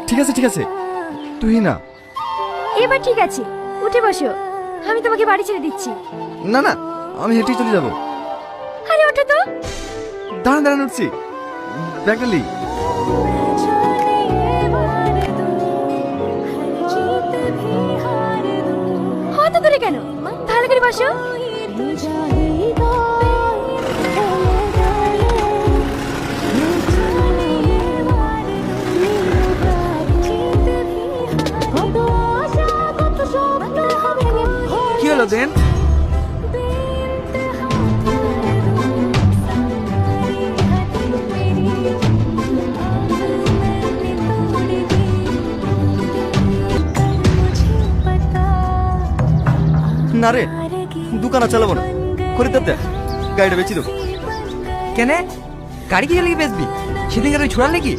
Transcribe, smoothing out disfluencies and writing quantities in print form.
ঠিক আছে ঠিক আছে, তুই না। এবার ঠিক আছে, উঠে বসো, আমি তোমাকে বাড়ি ছেড়ে দিচ্ছি। না না, আমি হেঁটেই চলে যাবো। আরে ওঠো তো। দাঁড়ান দাঁড়ান, উঠছি। ব্যাগটা লি। হয়তো করে কেন, ভালো করে বসো। কি হলো দেন? না রে, দোকান আর চালাবো না, খরিদ্দার দে, গাড়িটা বেচি দেবো। কেনে গাড়ি কি লাগিয়ে বেচবি? সেদিন ওই ছোড়ার নাকি?